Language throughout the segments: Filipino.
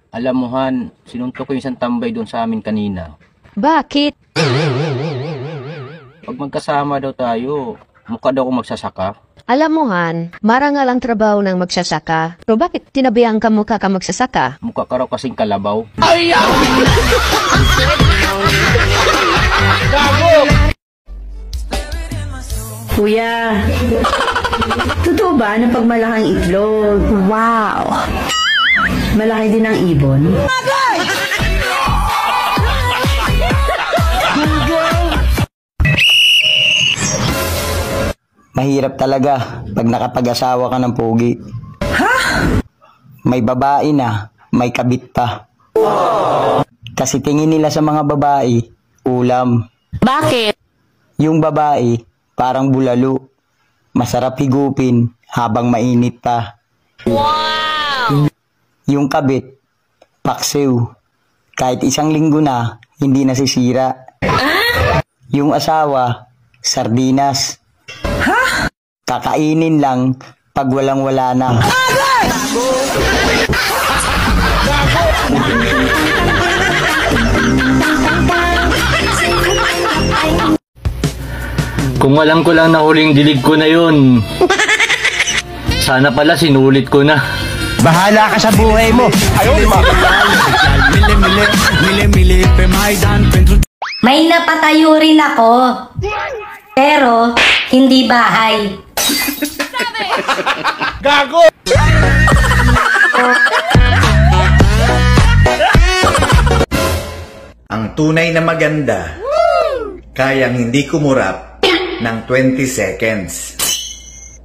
Alam mo Han, sinuntok ko yung isang tambay doon sa amin kanina. Bakit? Pag magkasama daw tayo, mukha daw ako magsasaka. Alam mo Han, marangal ang trabaho ng magsasaka. Pero bakit tinabihan ka mukha ka magsasaka? Mukha ka raw kasing kalabaw. Kuya, totoo ba na pag malaking itlog, wow, malaki din ang ibon? Mahirap talaga pag nakapag-asawa ka ng pogi. Ha? May babae na, may kabit pa. Kasi tingin nila sa mga babae, ulam. Bakit? Yung babae, parang bulalo. Masarap higupin habang mainit pa. Wow! Yung kabit, paksiw. Kahit isang linggo na, hindi nasisira. Yung asawa, sardinas. Ha? Kakainin lang pag walang-wala na. Kung alam ko lang na huling dilig ko na yun. Sana pala sinulit ko na. Bahala ka sa buhay mo. May napatayo rin ako. Pero, hindi bahay. Gago! Ang tunay na maganda, kayang hindi kumurap ng 20 seconds.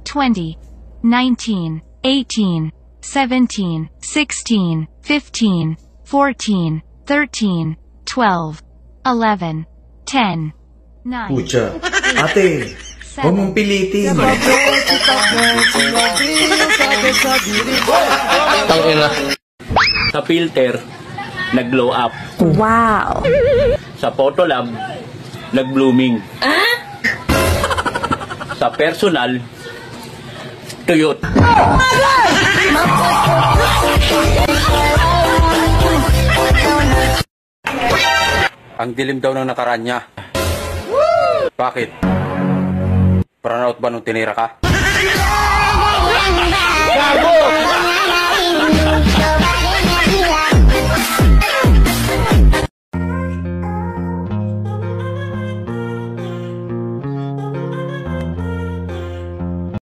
20, 19, 18, 17, 16, 15, 14, 13, 12, 11, 10, 9. Pucha, ate, huwag mong pilitin. Tangina. Sa filter, nag-glow up. Wow! Sa Photolab, nag-blooming. Sa personal, tuyot. Ang dilim daw ng nakaraan niya. Bakit? Burnout ba nung tinira ka? Gago!